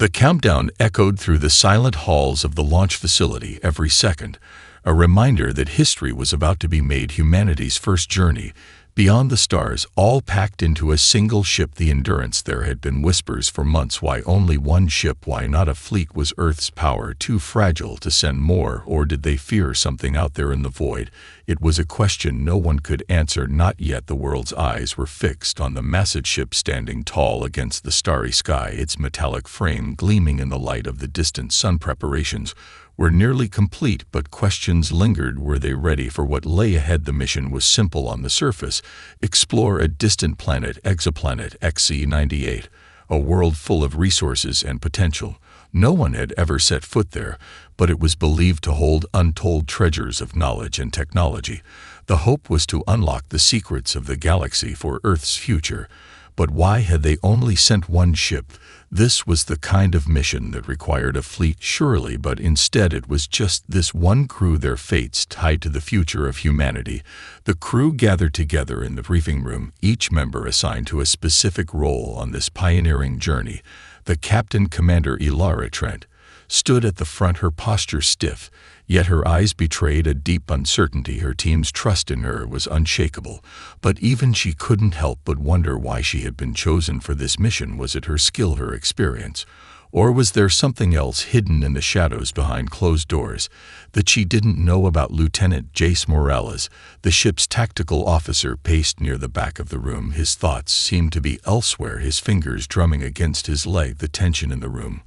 The countdown echoed through the silent halls of the launch facility every second, a reminder that history was about to be made, humanity's first journey beyond the stars, all packed into a single ship, the Endurance. There had been whispers for months. Why only one ship? Why not a fleet? Was Earth's power too fragile to send more, or did they fear something out there in the void? It was a question no one could answer, not yet. The world's eyes were fixed on the massive ship standing tall against the starry sky, its metallic frame gleaming in the light of the distant sun. Preparations were nearly complete, but questions lingered. Were they ready for what lay ahead? The mission was simple on the surface: explore a distant planet, exoplanet XC98, a world full of resources and potential. No one had ever set foot there, but it was believed to hold untold treasures of knowledge and technology. The hope was to unlock the secrets of the galaxy for Earth's future. But why had they only sent one ship? This was the kind of mission that required a fleet, surely, but instead it was just this one crew, their fates tied to the future of humanity. The crew gathered together in the briefing room, each member assigned to a specific role on this pioneering journey. The captain, Commander Ilara Trent, stood at the front, her posture stiff, yet her eyes betrayed a deep uncertainty. Her team's trust in her was unshakable, but even she couldn't help but wonder why she had been chosen for this mission. Was it her skill, her experience, or was there something else hidden in the shadows behind closed doors that she didn't know about? Lieutenant Jace Morales, the ship's tactical officer, paced near the back of the room. His thoughts seemed to be elsewhere, his fingers drumming against his leg. The tension in the room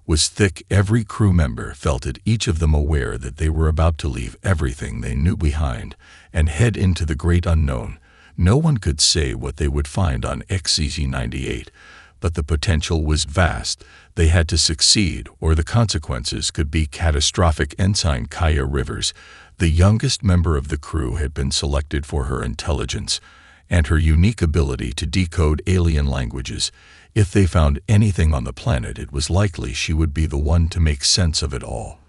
was thick. Every crew member felt it, each of them aware that they were about to leave everything they knew behind and head into the great unknown. No one could say what they would find on XCZ-98, but the potential was vast. They had to succeed, or the consequences could be catastrophic. Ensign Kaya Rivers, the youngest member of the crew, had been selected for her intelligence and her unique ability to decode alien languages. If they found anything on the planet, it was likely she would be the one to make sense of it all.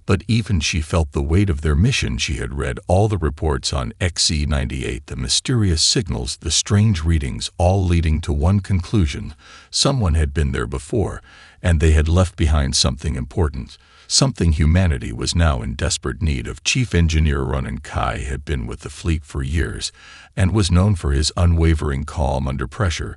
But even she felt the weight of their mission. She had read all the reports on XC98, the mysterious signals, the strange readings, all leading to one conclusion: someone had been there before, and they had left behind something important, something humanity was now in desperate need of. Chief Engineer Ronan Kai had been with the fleet for years and was known for his unwavering calm under pressure.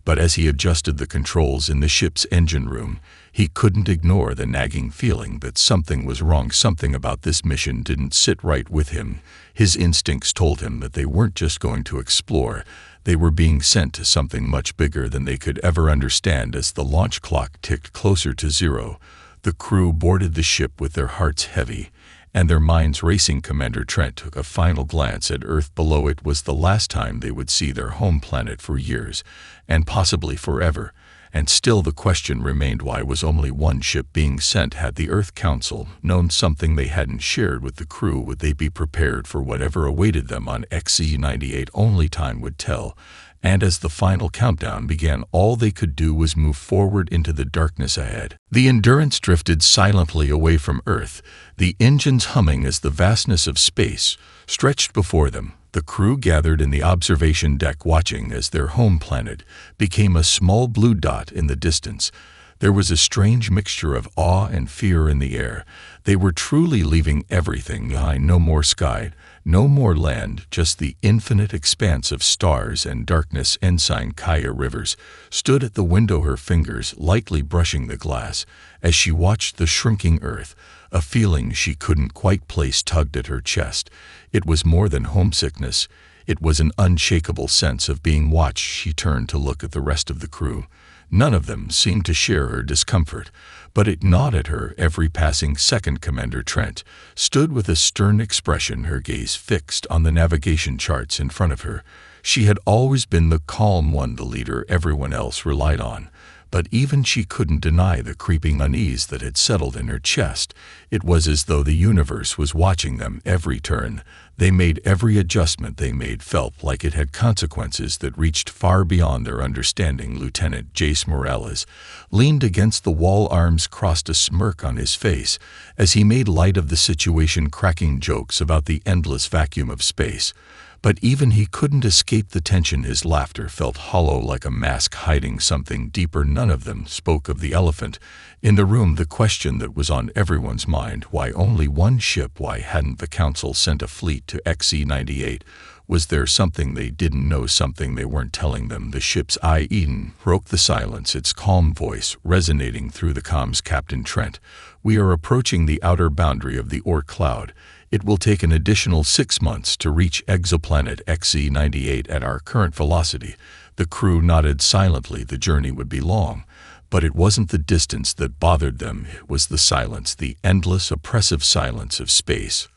But as he adjusted the controls in the ship's engine room, he couldn't ignore the nagging feeling that something was wrong. Something about this mission didn't sit right with him. His instincts told him that they weren't just going to explore, they were being sent to something much bigger than they could ever understand. As the launch clock ticked closer to zero, the crew boarded the ship with their hearts heavy and their minds racing. Commander Trent took a final glance at Earth below. It was the last time they would see their home planet for years, and possibly forever. And still the question remained, why was only one ship being sent? Had the Earth Council known something they hadn't shared with the crew? Would they be prepared for whatever awaited them on XC98? Only time would tell. And as the final countdown began, all they could do was move forward into the darkness ahead. The Endurance drifted silently away from Earth, the engines humming as the vastness of space stretched before them. The crew gathered in the observation deck, watching as their home planet became a small blue dot in the distance. There was a strange mixture of awe and fear in the air. They were truly leaving everything behind. No more sky, no more land, just the infinite expanse of stars and darkness. Ensign Kaya Rivers stood at the window, her fingers lightly brushing the glass. As she watched the shrinking Earth, a feeling she couldn't quite place tugged at her chest. It was more than homesickness. It was an unshakable sense of being watched. She turned to look at the rest of the crew. None of them seemed to share her discomfort, but it gnawed at her every passing second. Commander Trent stood with a stern expression, her gaze fixed on the navigation charts in front of her. She had always been the calm one, the leader everyone else relied on. But even she couldn't deny the creeping unease that had settled in her chest. It was as though the universe was watching them every turn. They made every adjustment they made felt like it had consequences that reached far beyond their understanding. Lieutenant Jace Morales leaned against the wall, arms crossed, a smirk on his face as he made light of the situation, cracking jokes about the endless vacuum of space. But even he couldn't escape the tension. His laughter felt hollow, like a mask hiding something deeper. None of them spoke of the elephant in the room, the question that was on everyone's mind. Why only one ship? Why hadn't the Council sent a fleet to XE-98? Was there something they didn't know, something they weren't telling them? The ship's eye Eden broke the silence, its calm voice resonating through the comms. Captain Trent, we are approaching the outer boundary of the Orc cloud. It will take an additional 6 months to reach exoplanet XE-98 at our current velocity. The crew nodded silently. The journey would be long, but it wasn't the distance that bothered them. It was the silence, the endless, oppressive silence of space.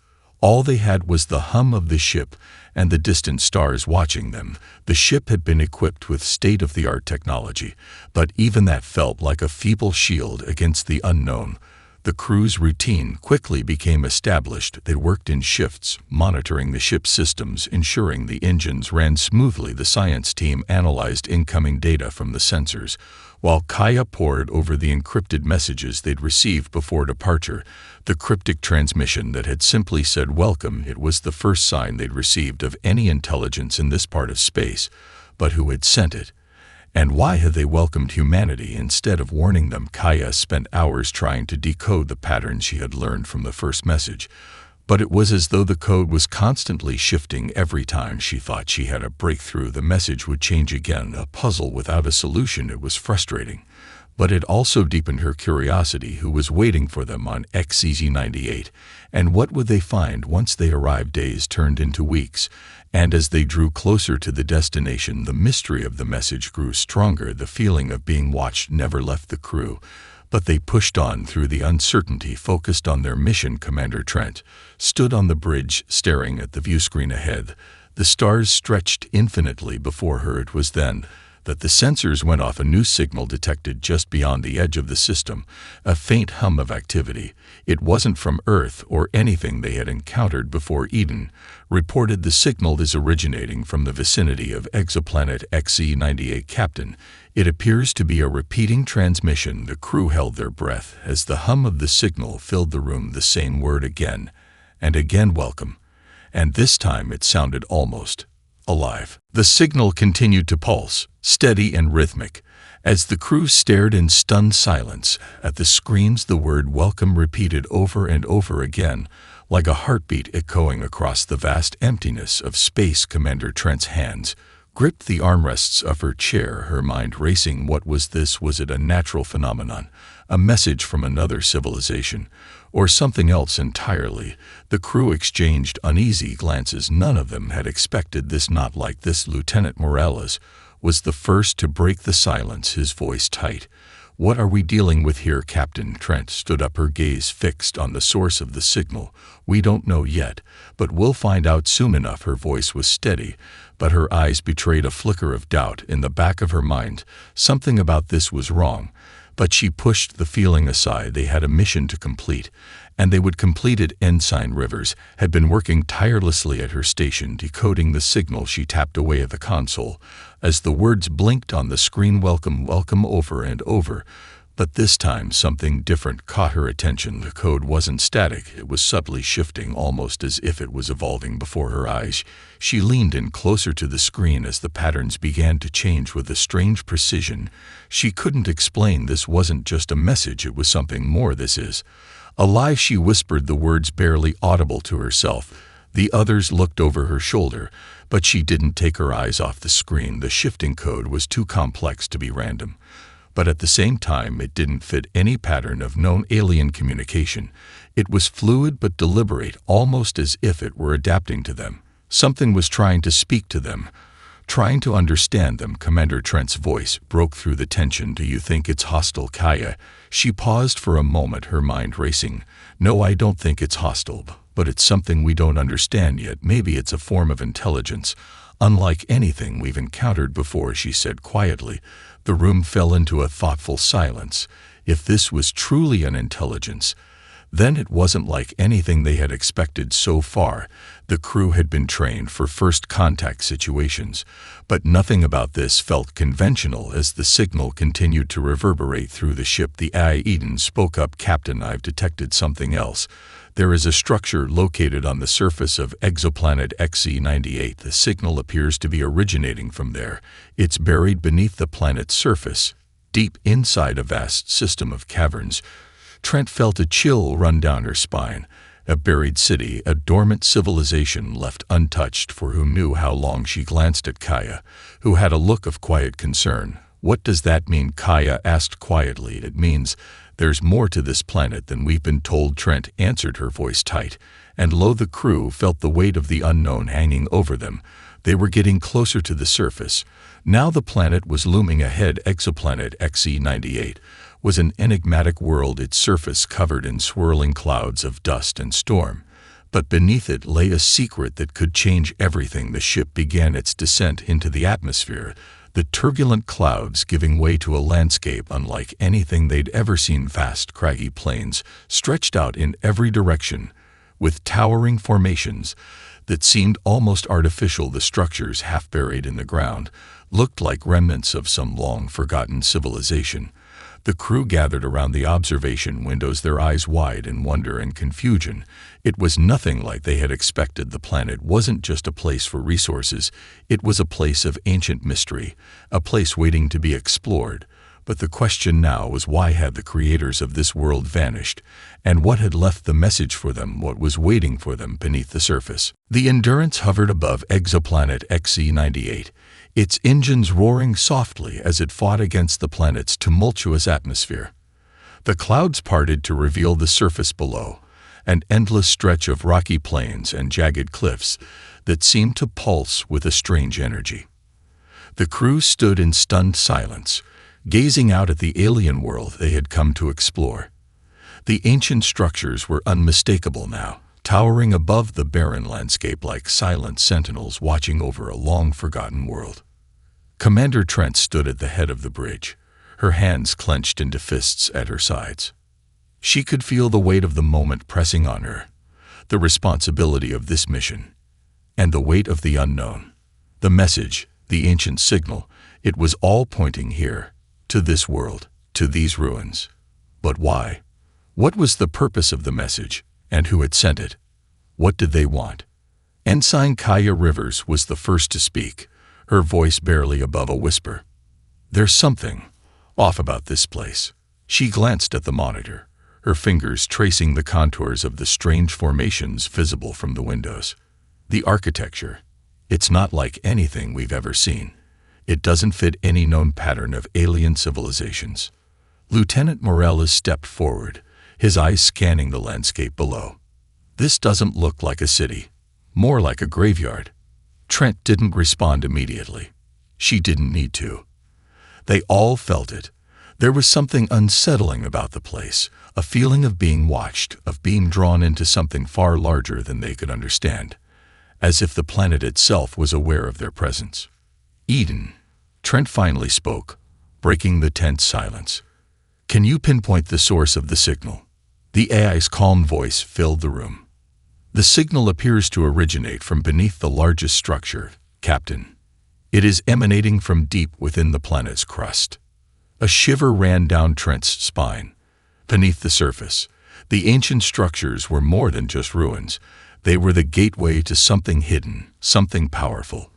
All they had was the hum of the ship and the distant stars watching them. The ship had been equipped with state-of-the-art technology, but even that felt like a feeble shield against the unknown. The crew's routine quickly became established. They worked in shifts, monitoring the ship's systems, ensuring the engines ran smoothly. The science team analyzed incoming data from the sensors, while Kaya pored over the encrypted messages they'd received before departure. The cryptic transmission that had simply said welcome, it was the first sign they'd received of any intelligence in this part of space. But who had sent it? And why had they welcomed humanity instead of warning them? Kaya spent hours trying to decode the patterns she had learned from the first message, but it was as though the code was constantly shifting. Every time she thought she had a breakthrough, the message would change again, a puzzle without a solution. It was frustrating, but it also deepened her curiosity. Who was waiting for them on XE-98, and what would they find once they arrived? Days turned into weeks, and as they drew closer to the destination, the mystery of the message grew stronger. The feeling of being watched never left the crew, but they pushed on through the uncertainty, focused on their mission. Commander Trent stood on the bridge, staring at the viewscreen ahead. The stars stretched infinitely before her. It was then that the sensors went off. A new signal detected just beyond the edge of the system, a faint hum of activity. It wasn't from Earth or anything they had encountered before. Eden reported the signal is originating from the vicinity of exoplanet XE-98. Captain, it appears to be a repeating transmission. The crew held their breath as the hum of the signal filled the room. The same word again and again, welcome, and this time it sounded almost alive. The signal continued to pulse, steady and rhythmic, as the crew stared in stunned silence at the screens. The word welcome repeated over and over again, like a heartbeat echoing across the vast emptiness of space. Commander Trent's hands gripped the armrests of her chair, her mind racing. What was this? Was it a natural phenomenon, a message from another civilization, or something else entirely? The crew exchanged uneasy glances. None of them had expected this, not like this. Lieutenant Morales was the first to break the silence, his voice tight. What are we dealing with here? Captain Trent stood up, her gaze fixed on the source of the signal. We don't know yet, but we'll find out soon enough. Her voice was steady, but her eyes betrayed a flicker of doubt. In the back of her mind, something about this was wrong, but she pushed the feeling aside. They had a mission to complete, and they would complete it. Ensign Rivers had been working tirelessly at her station, decoding the signal. She tapped away at the console as the words blinked on the screen, welcome, welcome, over and over. But this time something different caught her attention. The code wasn't static. It was subtly shifting, almost as if it was evolving before her eyes. She leaned in closer to the screen as the patterns began to change with a strange precision. She couldn't explain. This wasn't just a message, it was something more. This is alive, she whispered, the words barely audible to herself. The others looked over her shoulder, but she didn't take her eyes off the screen. The shifting code was too complex to be random, but at the same time it didn't fit any pattern of known alien communication. It was fluid but deliberate, almost as if it were adapting to them. Something was trying to speak to them, trying to understand them. Commander Trent's voice broke through the tension. Do you think it's hostile, Kaya? She paused for a moment, her mind racing. No, I don't think it's hostile, but it's something we don't understand yet. Maybe it's a form of intelligence, unlike anything we've encountered before, she said quietly. The room fell into a thoughtful silence. If this was truly an intelligence, Then it wasn't like anything they had expected so far. The crew had been trained for first contact situations, but nothing about this felt conventional. As the signal continued to reverberate through the ship, the AI Eden spoke up. "Captain, I've detected something else. There is a structure located on the surface of exoplanet XE98. The signal appears to be originating from there. It's buried beneath the planet's surface, deep inside a vast system of caverns." Trent felt a chill run down her spine. A buried city, a dormant civilization left untouched. For who knew how long? She glanced at Kaya, who had a look of quiet concern. "What does that mean?" Kaya asked quietly. "It means there's more to this planet than we've been told," Trent answered, her voice tight and low. The crew felt the weight of the unknown hanging over them. They were getting closer to the surface. Now the planet was looming ahead. Exoplanet XE98 was an enigmatic world, its surface covered in swirling clouds of dust and storm. But beneath it lay a secret that could change everything. The ship began its descent into the atmosphere, the turbulent clouds giving way to a landscape unlike anything they'd ever seen. Vast, craggy plains stretched out in every direction, with towering formations that seemed almost artificial. The structures, half buried in the ground, looked like remnants of some long-forgotten civilization. The crew gathered around the observation windows, their eyes wide in wonder and confusion. It was nothing like they had expected. The planet wasn't just a place for resources, it was a place of ancient mystery, a place waiting to be explored. But the question now was, why had the creators of this world vanished? And what had left the message for them? What was waiting for them beneath the surface? The Endurance hovered above exoplanet XE98, its engines roaring softly as it fought against the planet's tumultuous atmosphere. The clouds parted to reveal the surface below, an endless stretch of rocky plains and jagged cliffs that seemed to pulse with a strange energy. The crew stood in stunned silence, gazing out at the alien world they had come to explore. The ancient structures were unmistakable now, towering above the barren landscape like silent sentinels watching over a long-forgotten world. Commander Trent stood at the head of the bridge, her hands clenched into fists at her sides. She could feel the weight of the moment pressing on her, the responsibility of this mission, and the weight of the unknown. The message, the ancient signal, it was all pointing here, to this world, to these ruins. But why? What was the purpose of the message, and who had sent it? What did they want? Ensign Kaya Rivers was the first to speak, her voice barely above a whisper. "There's something off about this place." She glanced at the monitor, her fingers tracing the contours of the strange formations visible from the windows. "The architecture, it's not like anything we've ever seen. It doesn't fit any known pattern of alien civilizations." Lieutenant Morales stepped forward, his eyes scanning the landscape below. "This doesn't look like a city, more like a graveyard." Trent didn't respond immediately. She didn't need to. They all felt it. There was something unsettling about the place, a feeling of being watched, of being drawn into something far larger than they could understand, as if the planet itself was aware of their presence. "Eden," Trent finally spoke, breaking the tense silence. "Can you pinpoint the source of the signal?" The AI's calm voice filled the room. "The signal appears to originate from beneath the largest structure, Captain. It is emanating from deep within the planet's crust." A shiver ran down Trent's spine. Beneath the surface, the ancient structures were more than just ruins. They were the gateway to something hidden, something powerful.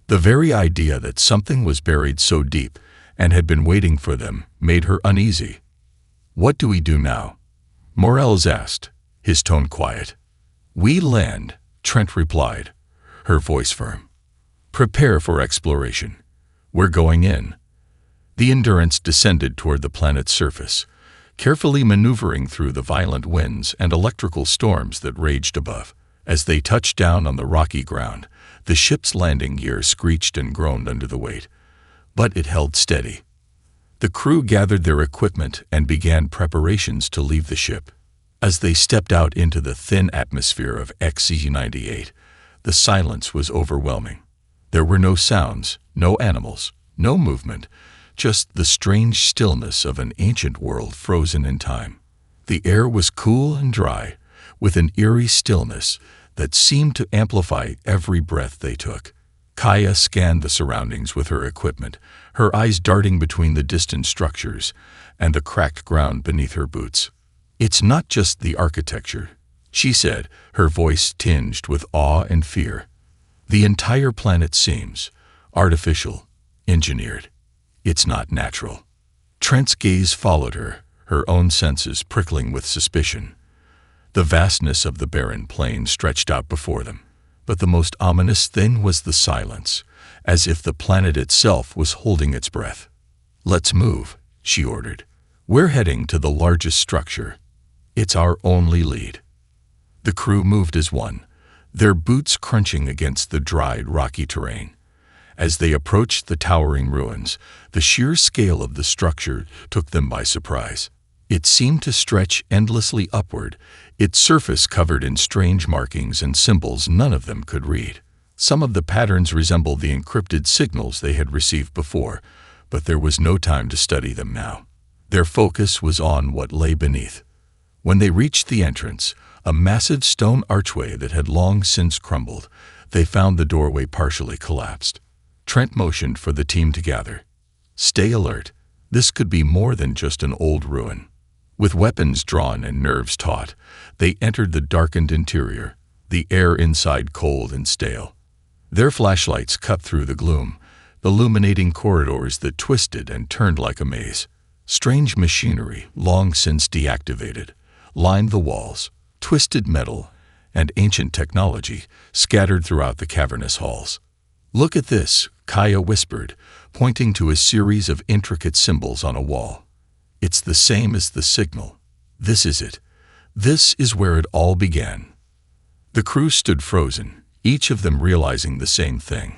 The very idea that something was buried so deep and had been waiting for them made her uneasy. "What do we do now?" Morales asked, his tone quiet. "We land," Trent replied, her voice firm. "Prepare for exploration. We're going in." The Endurance descended toward the planet's surface, carefully maneuvering through the violent winds and electrical storms that raged above. As they touched down on the rocky ground, the ship's landing gear screeched and groaned under the weight, but it held steady. The crew gathered their equipment and began preparations to leave the ship. As they stepped out into the thin atmosphere of XE98, the silence was overwhelming. There were no sounds, no animals, no movement, just the strange stillness of an ancient world frozen in time. The air was cool and dry, with an eerie stillness that seemed to amplify every breath they took. Kaya scanned the surroundings with her equipment, her eyes darting between the distant structures and the cracked ground beneath her boots. "It's not just the architecture," she said, her voice tinged with awe and fear. "The entire planet seems artificial, engineered. It's not natural." Trent's gaze followed her own senses prickling with suspicion. The vastness of the barren plain stretched out before them, but the most ominous thing was the silence, as if the planet itself was holding its breath. "Let's move," she ordered. "We're heading to the largest structure. It's our only lead." The crew moved as one, their boots crunching against the dried, rocky terrain. As they approached the towering ruins, the sheer scale of the structure took them by surprise. It seemed to stretch endlessly upward, its surface covered in strange markings and symbols none of them could read. Some of the patterns resembled the encrypted signals they had received before, but there was no time to study them now. Their focus was on what lay beneath. When they reached the entrance, a massive stone archway that had long since crumbled, they found the doorway partially collapsed. Trent motioned for the team to gather. "Stay alert. This could be more than just an old ruin." With weapons drawn and nerves taut, they entered the darkened interior, the air inside cold and stale. Their flashlights cut through the gloom, illuminating corridors that twisted and turned like a maze. Strange machinery, long since deactivated, lined the walls. Twisted metal and ancient technology scattered throughout the cavernous halls. "Look at this," Kaya whispered, pointing to a series of intricate symbols on a wall. "It's the same as the signal. This is it. This is where it all began." The crew stood frozen, each of them realizing the same thing.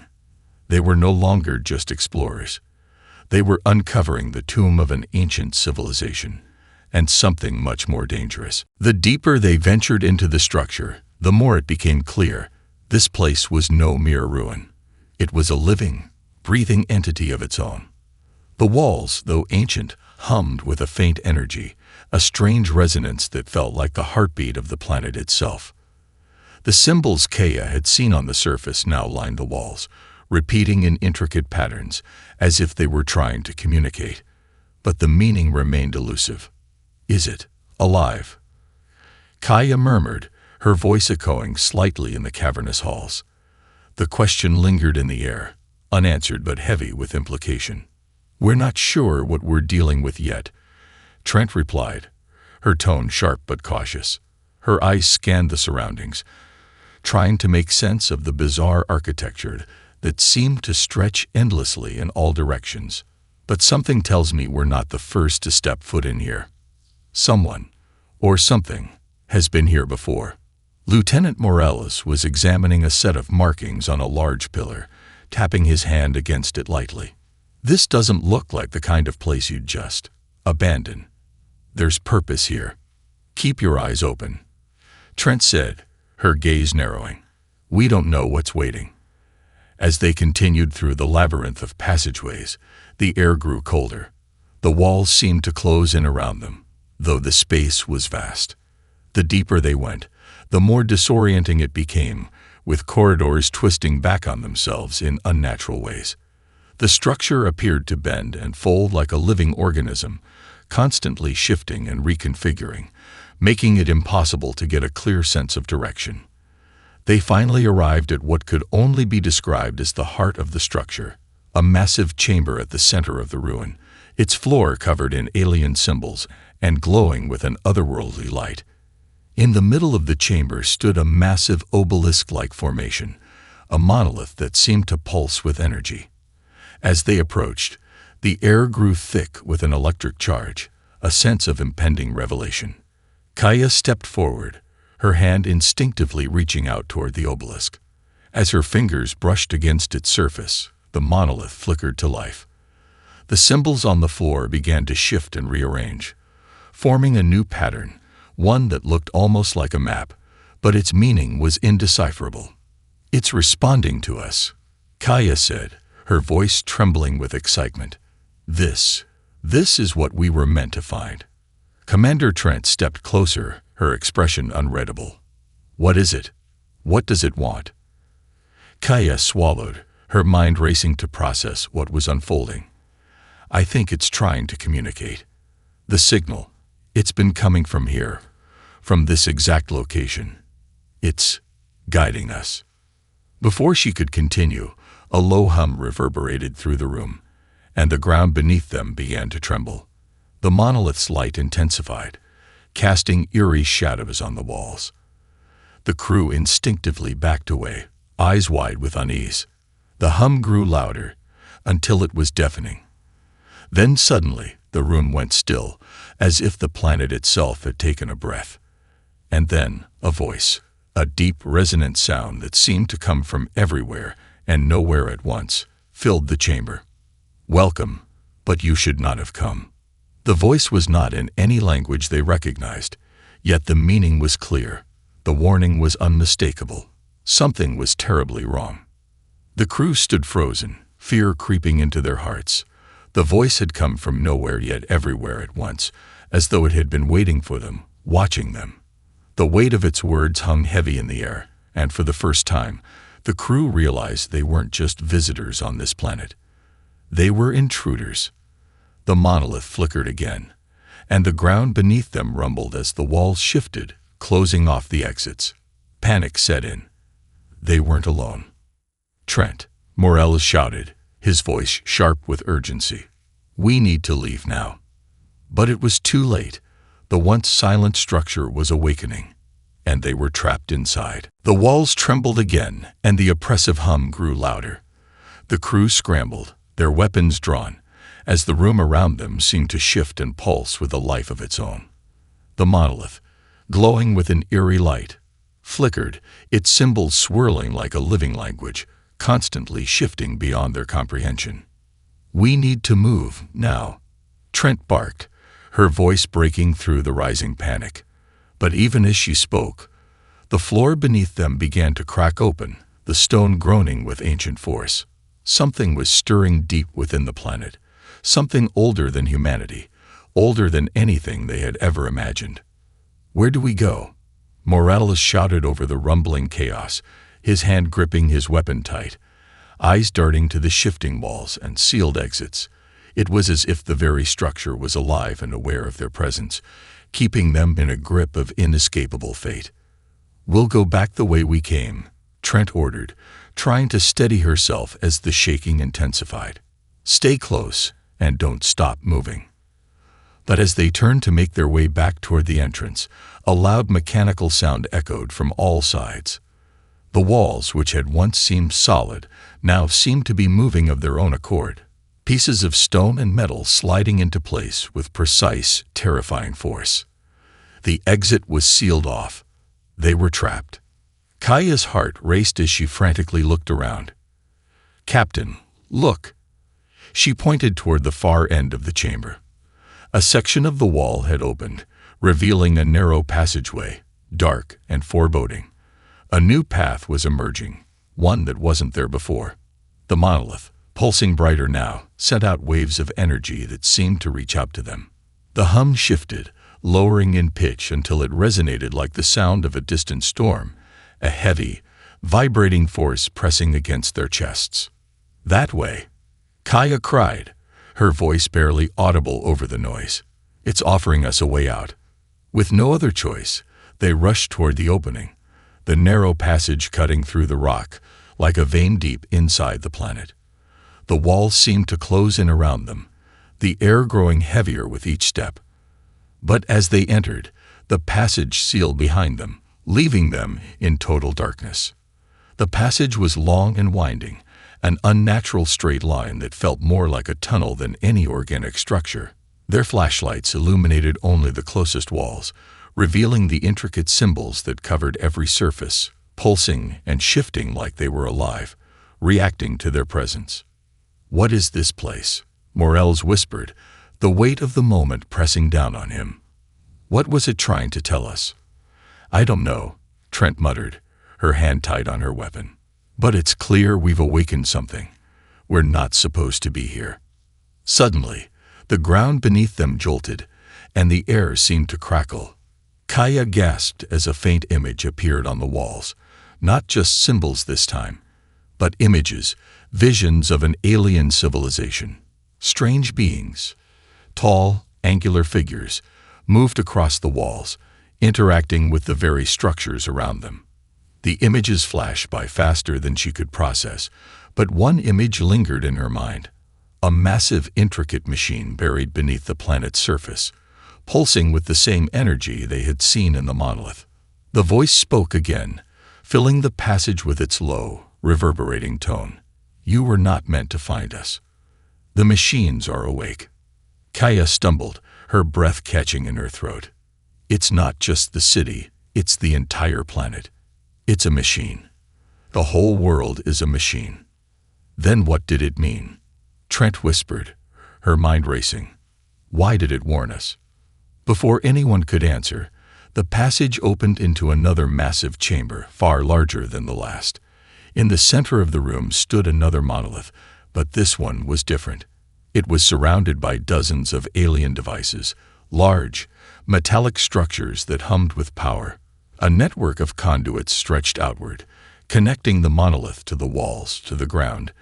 They were no longer just explorers. They were uncovering the tomb of an ancient civilization, and something much more dangerous. The deeper they ventured into the structure, the more it became clear this place was no mere ruin. It was a living, breathing entity of its own. The walls, though ancient, hummed with a faint energy, a strange resonance that felt like the heartbeat of the planet itself. The symbols Kaya had seen on the surface now lined the walls, repeating in intricate patterns, as if they were trying to communicate. But the meaning remained elusive. "Is it alive?" Kaya murmured, her voice echoing slightly in the cavernous halls. The question lingered in the air, unanswered but heavy with implication. "We're not sure what we're dealing with yet," Trent replied, her tone sharp but cautious. Her eyes scanned the surroundings, trying to make sense of the bizarre architecture that seemed to stretch endlessly in all directions. "But something tells me we're not the first to step foot in here. Someone, or something, has been here before." Lieutenant Morales was examining a set of markings on a large pillar, tapping his hand against it lightly. "This doesn't look like the kind of place you'd just abandon. There's purpose here. Keep your eyes open," Trent said, her gaze narrowing. "We don't know what's waiting." As they continued through the labyrinth of passageways, the air grew colder. The walls seemed to close in around them, though the space was vast. The deeper they went, the more disorienting it became, with corridors twisting back on themselves in unnatural ways. The structure appeared to bend and fold like a living organism, constantly shifting and reconfiguring, making it impossible to get a clear sense of direction. They finally arrived at what could only be described as the heart of the structure, a massive chamber at the center of the ruin, its floor covered in alien symbols and glowing with an otherworldly light. In the middle of the chamber stood a massive obelisk-like formation, a monolith that seemed to pulse with energy. As they approached, the air grew thick with an electric charge, a sense of impending revelation. Kaya stepped forward, her hand instinctively reaching out toward the obelisk. As her fingers brushed against its surface, the monolith flickered to life. The symbols on the floor began to shift and rearrange, forming a new pattern, one that looked almost like a map, but its meaning was indecipherable. "It's responding to us," Kaya said, her voice trembling with excitement. This is what we were meant to find." Commander Trent stepped closer, her expression unreadable. "What is it? What does it want?" Kaya swallowed, her mind racing to process what was unfolding. "I think it's trying to communicate. The signal, it's been coming from here, from this exact location. It's guiding us." Before she could continue, a low hum reverberated through the room, and the ground beneath them began to tremble. The monolith's light intensified, casting eerie shadows on the walls. The crew instinctively backed away, eyes wide with unease. The hum grew louder, until it was deafening. Then suddenly, the room went still, as if the planet itself had taken a breath. And then, a voice, a deep, resonant sound that seemed to come from everywhere and nowhere at once, filled the chamber. "Welcome, but you should not have come." The voice was not in any language they recognized, yet the meaning was clear. The warning was unmistakable. Something was terribly wrong. The crew stood frozen, fear creeping into their hearts. The voice had come from nowhere yet everywhere at once, as though it had been waiting for them, watching them. The weight of its words hung heavy in the air, and for the first time, the crew realized they weren't just visitors on this planet. They were intruders. The monolith flickered again, and the ground beneath them rumbled as the walls shifted, closing off the exits. Panic set in. They weren't alone. "Trent," Morales shouted, his voice sharp with urgency. "We need to leave now." But it was too late. The once silent structure was awakening, and they were trapped inside. The walls trembled again, and the oppressive hum grew louder. The crew scrambled, their weapons drawn, as the room around them seemed to shift and pulse with a life of its own. The monolith, glowing with an eerie light, flickered, its symbols swirling like a living language, constantly shifting beyond their comprehension. "We need to move, now," Trent barked, her voice breaking through the rising panic. But even as she spoke, the floor beneath them began to crack open, the stone groaning with ancient force. Something was stirring deep within the planet, something older than humanity, older than anything they had ever imagined. "Where do we go?" Morales shouted over the rumbling chaos, his hand gripping his weapon tight, eyes darting to the shifting walls and sealed exits. It was as if the very structure was alive and aware of their presence, keeping them in a grip of inescapable fate. "We'll go back the way we came," Trent ordered, trying to steady herself as the shaking intensified. "Stay close and don't stop moving." But as they turned to make their way back toward the entrance, a loud mechanical sound echoed from all sides. The walls, which had once seemed solid, now seemed to be moving of their own accord, pieces of stone and metal sliding into place with precise, terrifying force. The exit was sealed off. They were trapped. Kaya's heart raced as she frantically looked around. "Captain, look!" She pointed toward the far end of the chamber. A section of the wall had opened, revealing a narrow passageway, dark and foreboding. A new path was emerging, one that wasn't there before. The monolith, pulsing brighter now, sent out waves of energy that seemed to reach up to them. The hum shifted, lowering in pitch until it resonated like the sound of a distant storm, a heavy, vibrating force pressing against their chests. "That way!" Kaya cried, her voice barely audible over the noise. "It's offering us a way out." With no other choice, they rushed toward the opening, the narrow passage cutting through the rock like a vein deep inside the planet. The walls seemed to close in around them, the air growing heavier with each step. But as they entered, the passage sealed behind them, leaving them in total darkness. The passage was long and winding, an unnatural straight line that felt more like a tunnel than any organic structure. Their flashlights illuminated only the closest walls, revealing the intricate symbols that covered every surface, pulsing and shifting like they were alive, reacting to their presence. "What is this place?" Morales whispered, the weight of the moment pressing down on him. "What was it trying to tell us?" "I don't know," Trent muttered, her hand tight on her weapon. "But it's clear we've awakened something. We're not supposed to be here." Suddenly, the ground beneath them jolted, and the air seemed to crackle. Kaya gasped as a faint image appeared on the walls, not just symbols this time, but images, visions of an alien civilization. Strange beings, tall, angular figures, moved across the walls, interacting with the very structures around them. The images flashed by faster than she could process, but one image lingered in her mind. A massive, intricate machine buried beneath the planet's surface, pulsing with the same energy they had seen in the monolith. The voice spoke again, filling the passage with its low, reverberating tone. "You were not meant to find us. The machines are awake." Kaya stumbled, her breath catching in her throat. "It's not just the city, it's the entire planet. It's a machine. The whole world is a machine." Then what did it mean? Trent whispered, her mind racing. Why did it warn us? Before anyone could answer, the passage opened into another massive chamber, far larger than the last. In the center of the room stood another monolith, but this one was different. It was surrounded by dozens of alien devices, large, metallic structures that hummed with power. A network of conduits stretched outward, connecting the monolith to the walls, to the ground,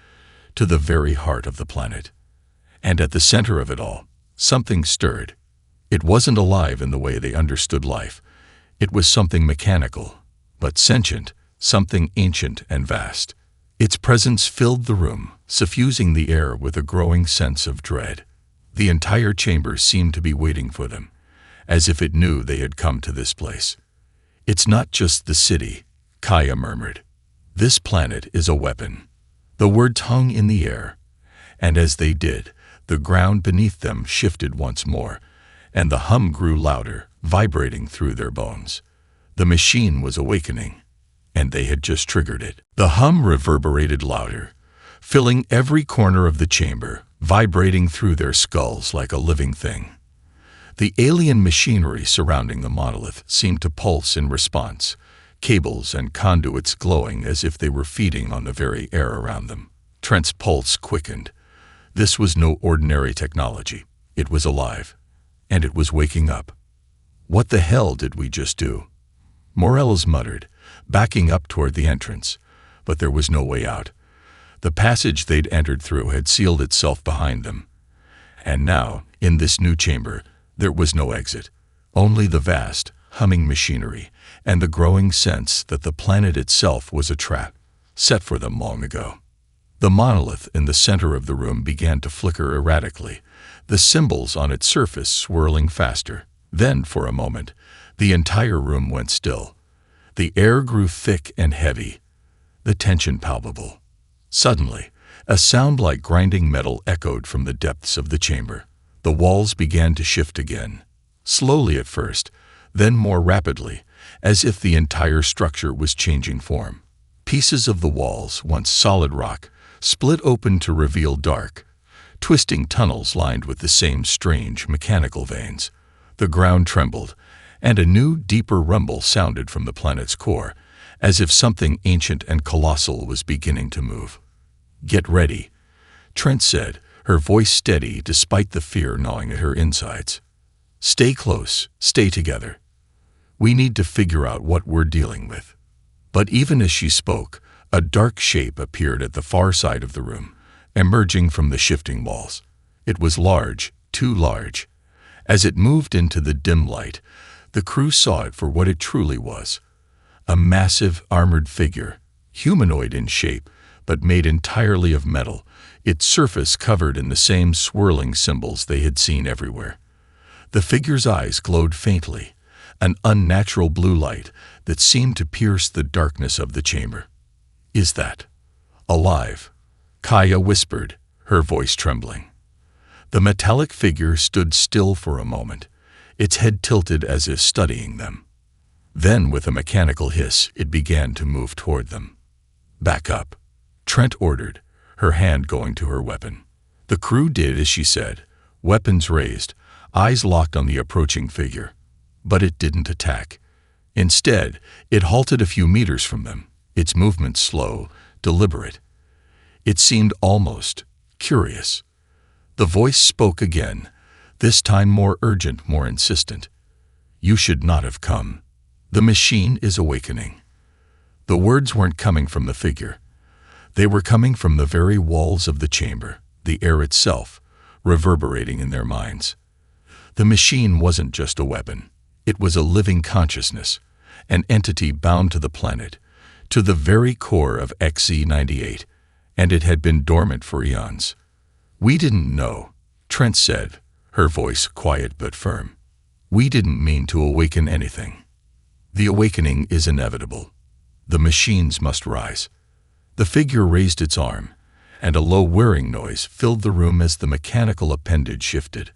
to the very heart of the planet. And at the center of it all, something stirred. It wasn't alive in the way they understood life. It was something mechanical, but sentient, something ancient and vast. Its presence filled the room, suffusing the air with a growing sense of dread. The entire chamber seemed to be waiting for them, as if it knew they had come to this place. "It's not just the city," Kaya murmured. "This planet is a weapon." The words hung in the air, and as they did, the ground beneath them shifted once more, and the hum grew louder, vibrating through their bones. The machine was awakening, and they had just triggered it. The hum reverberated louder, filling every corner of the chamber, vibrating through their skulls like a living thing. The alien machinery surrounding the monolith seemed to pulse in response, cables and conduits glowing as if they were feeding on the very air around them. Trent's pulse quickened. This was no ordinary technology. It was alive, and it was waking up. "What the hell did we just do?" Morales muttered, backing up toward the entrance, but there was no way out. The passage they'd entered through had sealed itself behind them. And now, in this new chamber, there was no exit, only the vast, humming machinery and the growing sense that the planet itself was a trap, set for them long ago. The monolith in the center of the room began to flicker erratically, the symbols on its surface swirling faster. Then, for a moment, the entire room went still. The air grew thick and heavy, the tension palpable. Suddenly, a sound like grinding metal echoed from the depths of the chamber. The walls began to shift again, slowly at first, then more rapidly, as if the entire structure was changing form. Pieces of the walls, once solid rock, split open to reveal dark, twisting tunnels lined with the same strange mechanical veins. The ground trembled, and a new, deeper rumble sounded from the planet's core, as if something ancient and colossal was beginning to move. "Get ready," Trent said, her voice steady despite the fear gnawing at her insides. "Stay close, stay together. We need to figure out what we're dealing with." But even as she spoke, a dark shape appeared at the far side of the room, emerging from the shifting walls. It was large, too large. As it moved into the dim light, the crew saw it for what it truly was. A massive, armored figure, humanoid in shape, but made entirely of metal, its surface covered in the same swirling symbols they had seen everywhere. The figure's eyes glowed faintly, an unnatural blue light that seemed to pierce the darkness of the chamber. "Is that alive?" Kaya whispered, her voice trembling. The metallic figure stood still for a moment, its head tilted as if studying them. Then, with a mechanical hiss, it began to move toward them. "Back up," Trent ordered, her hand going to her weapon. The crew did as she said, weapons raised, eyes locked on the approaching figure. But it didn't attack. Instead, it halted a few meters from them, its movement slow, deliberate. It seemed almost curious. The voice spoke again, this time more urgent, more insistent. "You should not have come. The machine is awakening." The words weren't coming from the figure. They were coming from the very walls of the chamber, the air itself, reverberating in their minds. The machine wasn't just a weapon. It was a living consciousness, an entity bound to the planet, to the very core of XZ-98, and it had been dormant for eons. "We didn't know," Trent said, her voice quiet but firm. "We didn't mean to awaken anything. The awakening is inevitable. The machines must rise." The figure raised its arm, and a low whirring noise filled the room as the mechanical appendage shifted.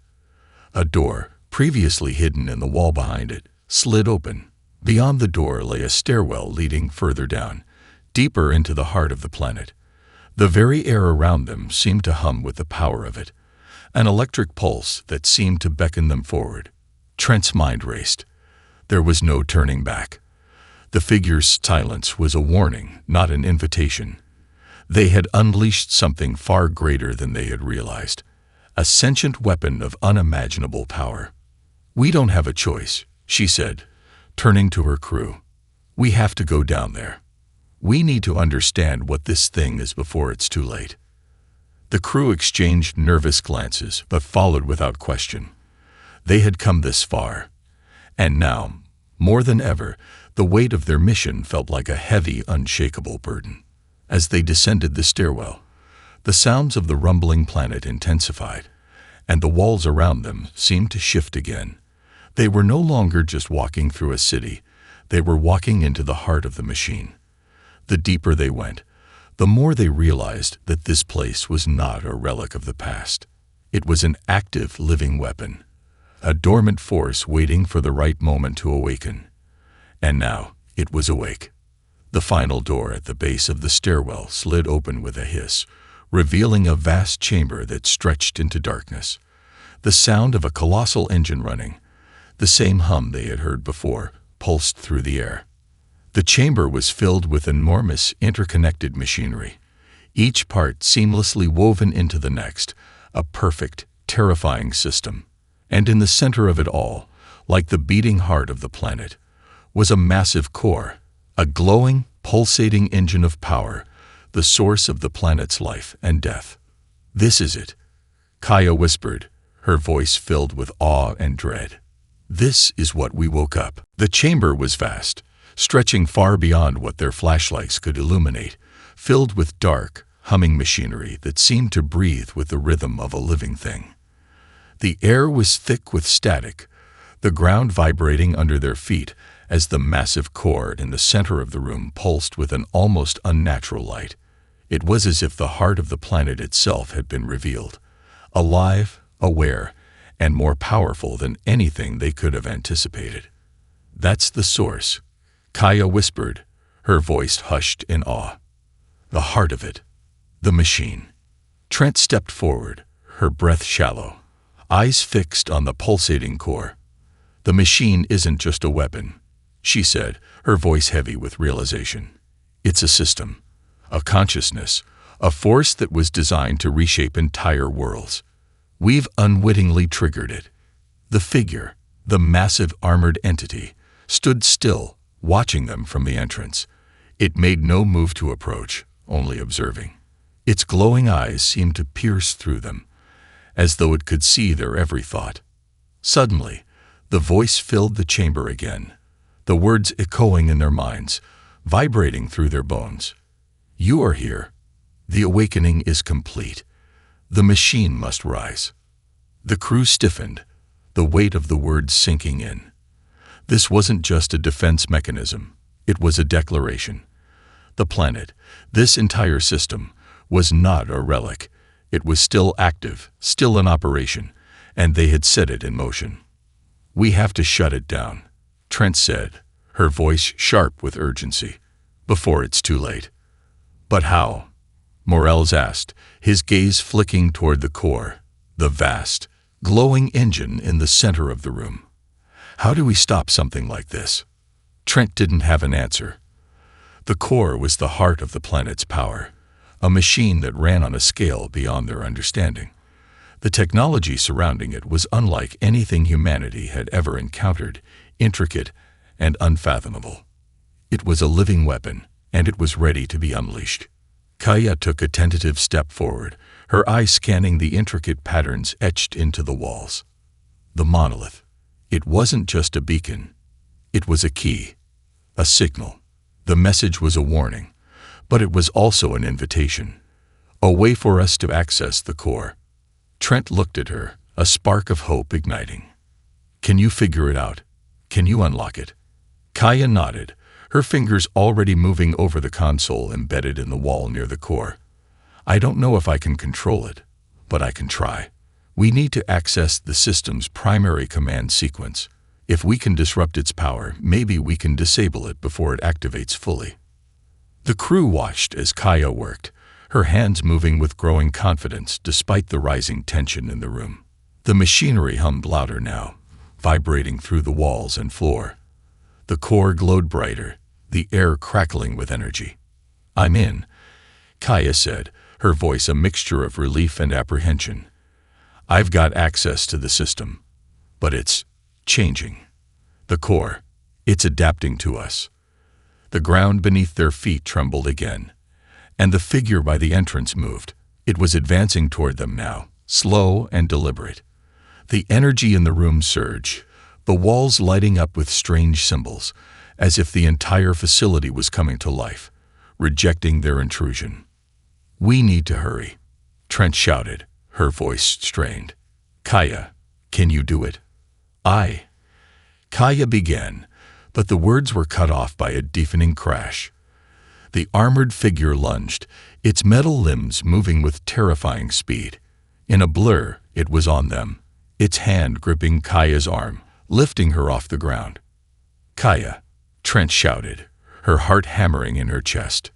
A door, previously hidden in the wall behind it, slid open. Beyond the door lay a stairwell leading further down, deeper into the heart of the planet. The very air around them seemed to hum with the power of it, an electric pulse that seemed to beckon them forward. Trent's mind raced. There was no turning back. The figure's silence was a warning, not an invitation. They had unleashed something far greater than they had realized, a sentient weapon of unimaginable power. "We don't have a choice," she said, turning to her crew. "We have to go down there. We need to understand what this thing is before it's too late." The crew exchanged nervous glances, but followed without question. They had come this far, and now, more than ever, the weight of their mission felt like a heavy, unshakable burden. As they descended the stairwell, the sounds of the rumbling planet intensified, and the walls around them seemed to shift again. They were no longer just walking through a city, they were walking into the heart of the machine. The deeper they went, the more they realized that this place was not a relic of the past. It was an active, living weapon, a dormant force waiting for the right moment to awaken. And now it was awake. The final door at the base of the stairwell slid open with a hiss, revealing a vast chamber that stretched into darkness. The sound of a colossal engine running, the same hum they had heard before, pulsed through the air. The chamber was filled with enormous, interconnected machinery, each part seamlessly woven into the next, a perfect, terrifying system. And in the center of it all, like the beating heart of the planet, was a massive core, a glowing, pulsating engine of power, the source of the planet's life and death. "This is it," Kaya whispered, her voice filled with awe and dread. "This is what we woke up." The chamber was vast, stretching far beyond what their flashlights could illuminate, filled with dark, humming machinery that seemed to breathe with the rhythm of a living thing. The air was thick with static, the ground vibrating under their feet as the massive core in the center of the room pulsed with an almost unnatural light. It was as if the heart of the planet itself had been revealed, alive, aware, and more powerful than anything they could have anticipated. "That's the source," Kaya whispered, her voice hushed in awe. "The heart of it. The machine." Trent stepped forward, her breath shallow, eyes fixed on the pulsating core. "The machine isn't just a weapon," she said, her voice heavy with realization. "It's a system, a consciousness, a force that was designed to reshape entire worlds. We've unwittingly triggered it." The figure, the massive armored entity, stood still, watching them from the entrance. It made no move to approach, only observing. Its glowing eyes seemed to pierce through them, as though it could see their every thought. Suddenly, the voice filled the chamber again, the words echoing in their minds, vibrating through their bones. "You are here. The awakening is complete. The machine must rise." The crew stiffened, the weight of the words sinking in. This wasn't just a defense mechanism, it was a declaration. The planet, this entire system, was not a relic. It was still active, still in operation, and they had set it in motion. "We have to shut it down," Trent said, her voice sharp with urgency, "before it's too late." "But how?" Morels asked, his gaze flicking toward the core, the vast, glowing engine in the center of the room. "How do we stop something like this?" Trent didn't have an answer. The core was the heart of the planet's power, a machine that ran on a scale beyond their understanding. The technology surrounding it was unlike anything humanity had ever encountered, intricate and unfathomable. It was a living weapon, and it was ready to be unleashed. Kaya took a tentative step forward, her eyes scanning the intricate patterns etched into the walls. The monolith. It wasn't just a beacon. It was a key, a signal. The message was a warning, but it was also an invitation, a way for us to access the core. Trent looked at her, a spark of hope igniting. "Can you figure it out? Can you unlock it?" Kaya nodded, her fingers already moving over the console embedded in the wall near the core. "I don't know if I can control it, but I can try. We need to access the system's primary command sequence. If we can disrupt its power, maybe we can disable it before it activates fully." The crew watched as Kaya worked, her hands moving with growing confidence despite the rising tension in the room. The machinery hummed louder now, vibrating through the walls and floor. The core glowed brighter, the air crackling with energy. "I'm in," Kaya said, her voice a mixture of relief and apprehension. "I've got access to the system, but it's changing. The core, it's adapting to us." The ground beneath their feet trembled again, and the figure by the entrance moved. It was advancing toward them now, slow and deliberate. The energy in the room surged, the walls lighting up with strange symbols, as if the entire facility was coming to life, rejecting their intrusion. "We need to hurry," Trent shouted, her voice strained. "Kaya, can you do it?" Kaya began, but the words were cut off by a deafening crash. The armored figure lunged, its metal limbs moving with terrifying speed. In a blur, it was on them, its hand gripping Kaya's arm, lifting her off the ground. "Kaya," Trent shouted, her heart hammering in her chest.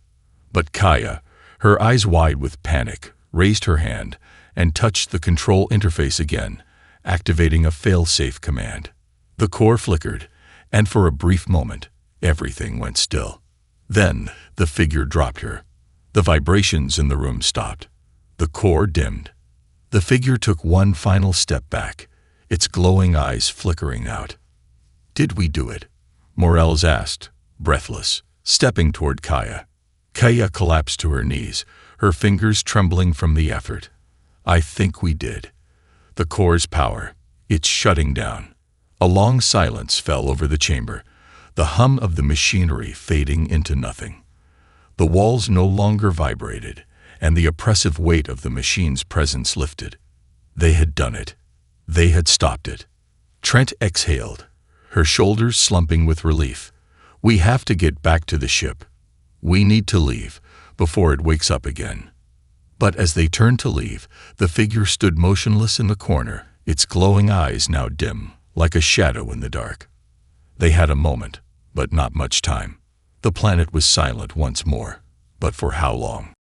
But Kaya, her eyes wide with panic, raised her hand and touched the control interface again, activating a fail-safe command. The core flickered, and for a brief moment, everything went still. Then, the figure dropped her. The vibrations in the room stopped. The core dimmed. The figure took one final step back, its glowing eyes flickering out. "Did we do it?" Morels asked, breathless, stepping toward Kaya. Kaya collapsed to her knees, her fingers trembling from the effort. "I think we did. The core's power, it's shutting down." A long silence fell over the chamber, the hum of the machinery fading into nothing. The walls no longer vibrated, and the oppressive weight of the machine's presence lifted. They had done it. They had stopped it. Trent exhaled, her shoulders slumping with relief. "We have to get back to the ship. We need to leave before it wakes up again." But as they turned to leave, the figure stood motionless in the corner, its glowing eyes now dim, like a shadow in the dark. They had a moment, but not much time. The planet was silent once more, but for how long?